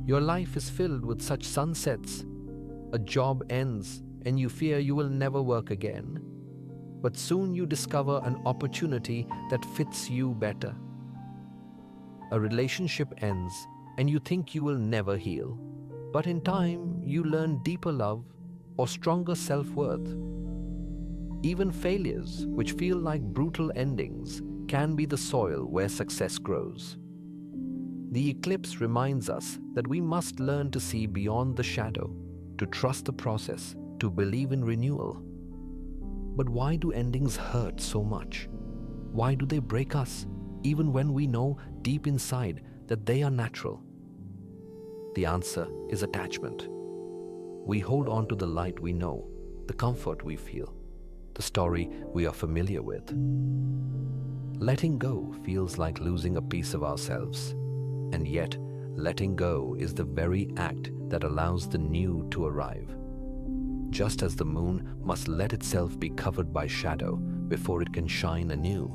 Your life is filled with such sunsets. A job ends and you fear you will never work again. But soon you discover an opportunity that fits you better. A relationship ends and you think you will never heal. But in time, you learn deeper love or stronger self-worth. Even failures, which feel like brutal endings, can be the soil where success grows. The eclipse reminds us that we must learn to see beyond the shadow, to trust the process, to believe in renewal. But why do endings hurt so much? Why do they break us, even when we know deep inside that they are natural? The answer is attachment. We hold on to the light we know, the comfort we feel, the story we are familiar with. Letting go feels like losing a piece of ourselves, and yet letting go is the very act that allows the new to arrive. Just as the moon must let itself be covered by shadow before it can shine anew,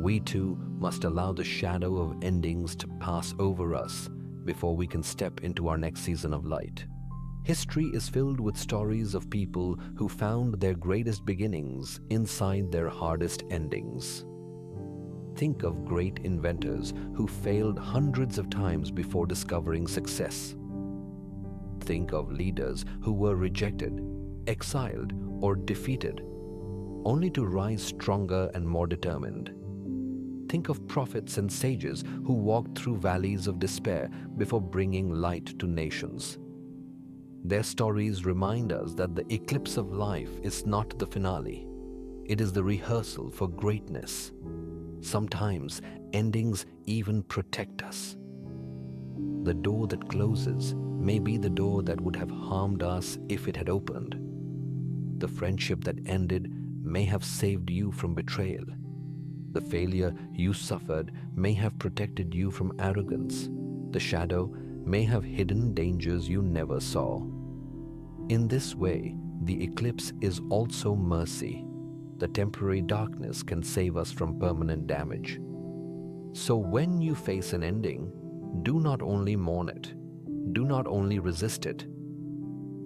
we too must allow the shadow of endings to pass over us before we can step into our next season of light. History is filled with stories of people who found their greatest beginnings inside their hardest endings. Think of great inventors who failed hundreds of times before discovering success. Think of leaders who were rejected, exiled, or defeated, only to rise stronger and more determined. Think of prophets and sages who walked through valleys of despair before bringing light to nations. Their stories remind us that the eclipse of life is not the finale. It is the rehearsal for greatness. Sometimes endings even protect us. The door that closes may be the door that would have harmed us if it had opened. The friendship that ended may have saved you from betrayal. The failure you suffered may have protected you from arrogance. The shadow may have hidden dangers you never saw. In this way, the eclipse is also mercy. The temporary darkness can save us from permanent damage. So when you face an ending, do not only mourn it, do not only resist it.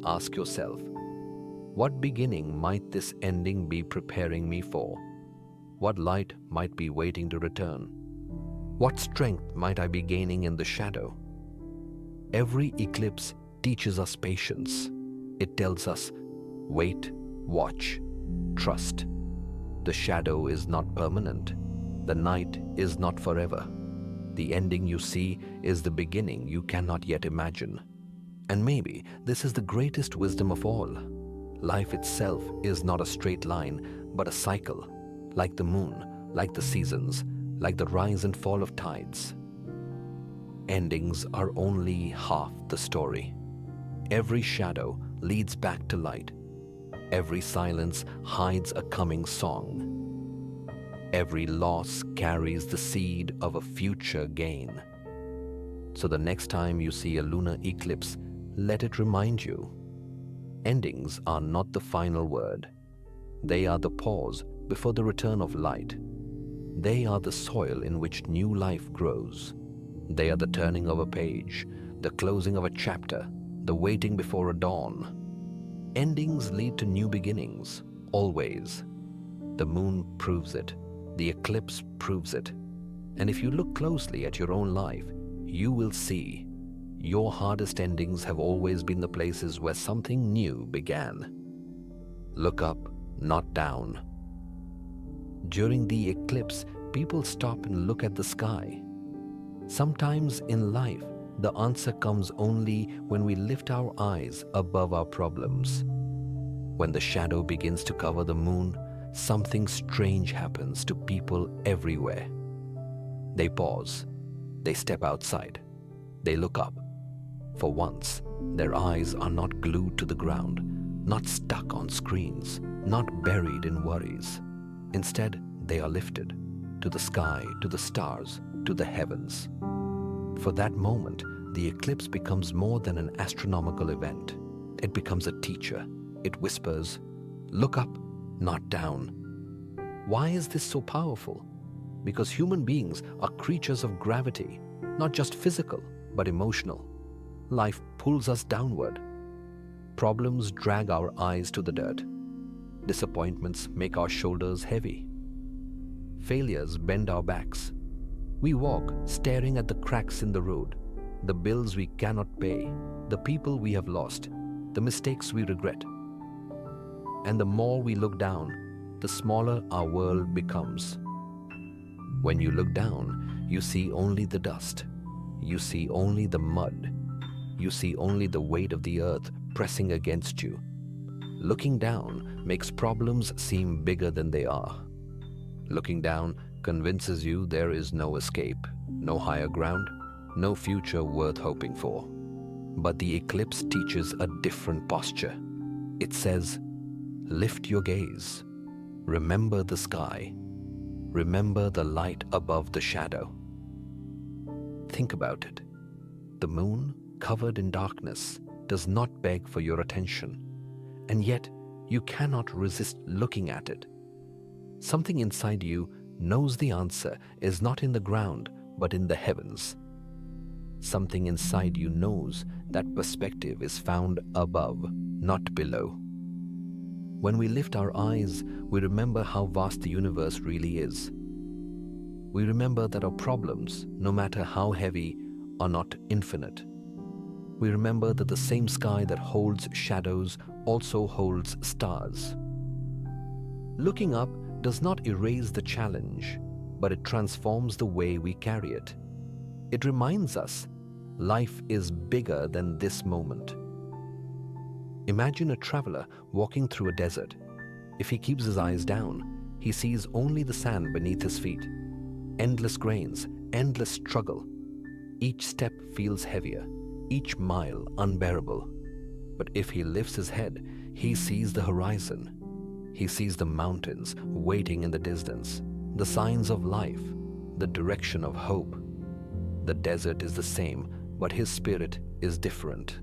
Ask yourself, what beginning might this ending be preparing me for? What light might be waiting to return? What strength might I be gaining in the shadow? Every eclipse teaches us patience. It tells us, wait, watch, trust. The shadow is not permanent. The night is not forever. The ending you see is the beginning you cannot yet imagine. And maybe this is the greatest wisdom of all. Life itself is not a straight line, but a cycle, like the moon, like the seasons, like the rise and fall of tides. Endings are only half the story. Every shadow leads back to light. Every silence hides a coming song. Every loss carries the seed of a future gain. So the next time you see a lunar eclipse, let it remind you, endings are not the final word. They are the pause before the return of light. They are the soil in which new life grows. They are the turning of a page, the closing of a chapter, the waiting before a dawn. Endings lead to new beginnings, always. The moon proves it. The eclipse proves it. And if you look closely at your own life, you will see your hardest endings have always been the places where something new began. Look up, not down. During the eclipse, people stop and look at the sky. Sometimes in life, the answer comes only when we lift our eyes above our problems. When the shadow begins to cover the moon, something strange happens to people everywhere. They pause, they step outside, they look up. For once, their eyes are not glued to the ground, not stuck on screens, not buried in worries. Instead, they are lifted to the sky, to the stars, to the heavens. For that moment, the eclipse becomes more than an astronomical event. It becomes a teacher. It whispers, "Look up, not down." Why is this so powerful? Because human beings are creatures of gravity, not just physical, but emotional. Life pulls us downward. Problems drag our eyes to the dirt. Disappointments make our shoulders heavy. Failures bend our backs. We walk staring at the cracks in the road, the bills we cannot pay, the people we have lost, the mistakes we regret. And the more we look down, the smaller our world becomes. When you look down, you see only the dust. You see only the mud. You see only the weight of the earth pressing against you. Looking down makes problems seem bigger than they are. Looking down convinces you there is no escape, no higher ground, no future worth hoping for. But the eclipse teaches a different posture. It says, lift your gaze. Remember the sky. Remember the light above the shadow. Think about it. The moon, covered in darkness, does not beg for your attention. And yet, you cannot resist looking at it. Something inside you knows the answer is not in the ground, but in the heavens. Something inside you knows that perspective is found above, not below. When we lift our eyes, we remember how vast the universe really is. We remember that our problems, no matter how heavy, are not infinite. We remember that the same sky that holds shadows also holds stars. Looking up does not erase the challenge, but it transforms the way we carry it. It reminds us life is bigger than this moment. Imagine a traveler walking through a desert. If he keeps his eyes down, he sees only the sand beneath his feet. Endless grains, endless struggle. Each step feels heavier, each mile unbearable. But if he lifts his head, he sees the horizon. He sees the mountains waiting in the distance, the signs of life, the direction of hope. The desert is the same, but his spirit is different.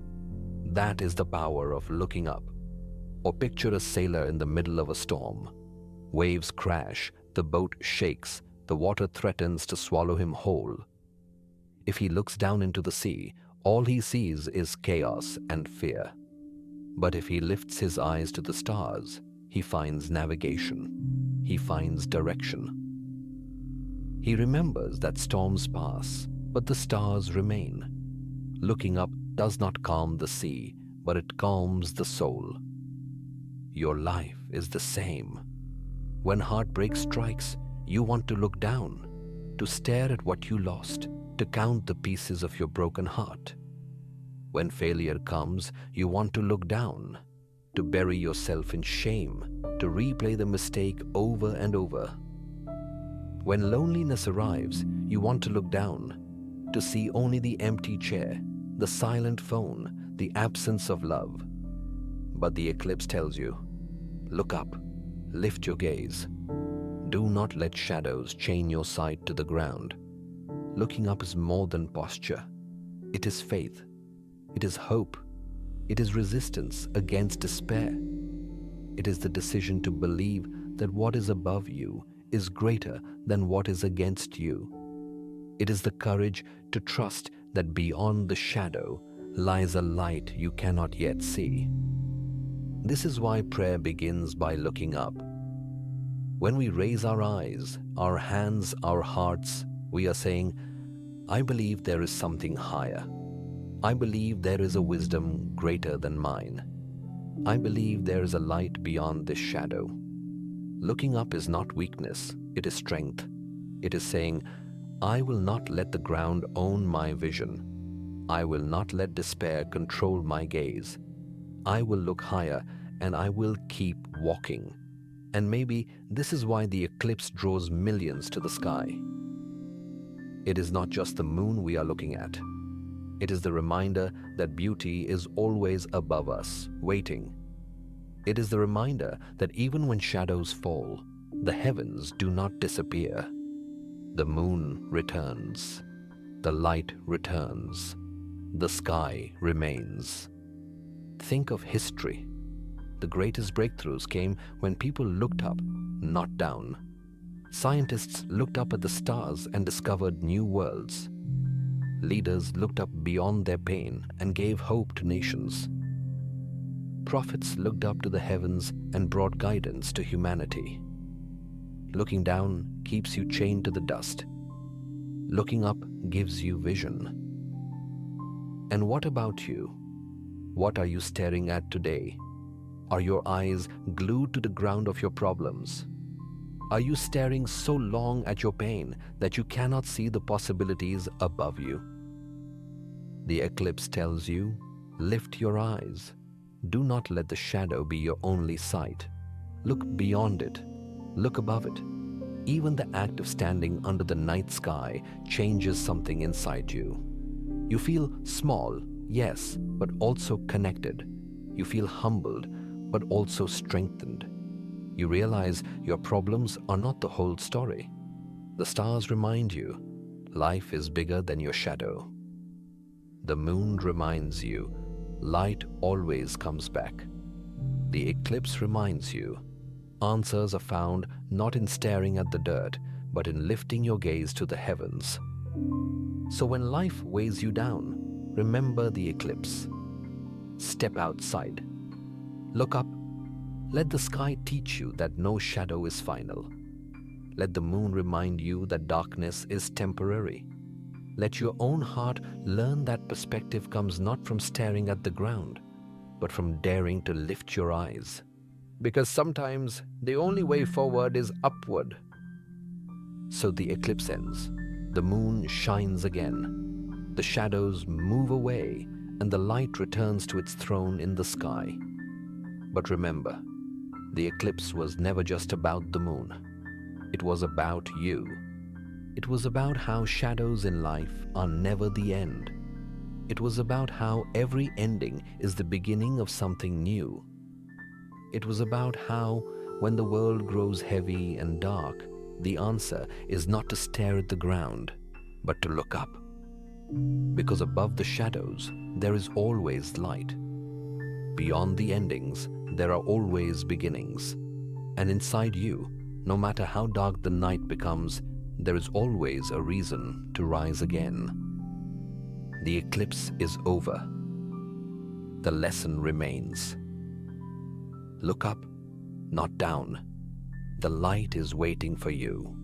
That is the power of looking up. Or picture a sailor in the middle of a storm. Waves crash, the boat shakes, the water threatens to swallow him whole. If he looks down into the sea, all he sees is chaos and fear. But if he lifts his eyes to the stars, he finds navigation. He finds direction. He remembers that storms pass, but the stars remain. Looking up does not calm the sea, but it calms the soul. Your life is the same. When heartbreak strikes, you want to look down, to stare at what you lost, to count the pieces of your broken heart. When failure comes, you want to look down, to bury yourself in shame, to replay the mistake over and over. When loneliness arrives, you want to look down, to see only the empty chair, the silent phone, the absence of love. But the eclipse tells you, look up, lift your gaze. Do not let shadows chain your sight to the ground. Looking up is more than posture. It is faith. It is hope. It is resistance against despair. It is the decision to believe that what is above you is greater than what is against you. It is the courage to trust that beyond the shadow lies a light you cannot yet see. This is why prayer begins by looking up. When we raise our eyes, our hands, our hearts, we are saying, I believe there is something higher. I believe there is a wisdom greater than mine. I believe there is a light beyond this shadow. Looking up is not weakness, it is strength. It is saying, I will not let the ground own my vision. I will not let despair control my gaze. I will look higher and I will keep walking. And maybe this is why the eclipse draws millions to the sky. It is not just the moon we are looking at. It is the reminder that beauty is always above us, waiting. It is the reminder that even when shadows fall, the heavens do not disappear. The moon returns. The light returns. The sky remains. Think of history. The greatest breakthroughs came when people looked up, not down. Scientists looked up at the stars and discovered new worlds. Leaders looked up beyond their pain and gave hope to nations. Prophets looked up to the heavens and brought guidance to humanity. Looking down keeps you chained to the dust. Looking up gives you vision. And what about you? What are you staring at today? Are your eyes glued to the ground of your problems? Are you staring so long at your pain that you cannot see the possibilities above you? The eclipse tells you, lift your eyes. Do not let the shadow be your only sight. Look beyond it. Look above it. Even the act of standing under the night sky changes something inside you. You feel small, yes, but also connected. You feel humbled, but also strengthened. You realize your problems are not the whole story. The stars remind you, life is bigger than your shadow. The moon reminds you, light always comes back. The eclipse reminds you, answers are found not in staring at the dirt, but in lifting your gaze to the heavens. So when life weighs you down, remember the eclipse. Step outside. Look up. Let the sky teach you that no shadow is final. Let the moon remind you that darkness is temporary. Let your own heart learn that perspective comes not from staring at the ground, but from daring to lift your eyes. Because sometimes the only way forward is upward. So the eclipse ends. The moon shines again. The shadows move away and the light returns to its throne in the sky. But remember, the eclipse was never just about the moon. It was about you. It was about how shadows in life are never the end. It was about how every ending is the beginning of something new. It was about how, when the world grows heavy and dark, the answer is not to stare at the ground, but to look up. Because above the shadows, there is always light. Beyond the endings, there are always beginnings. And inside you, no matter how dark the night becomes, there is always a reason to rise again. The eclipse is over. The lesson remains. Look up, not down. The light is waiting for you.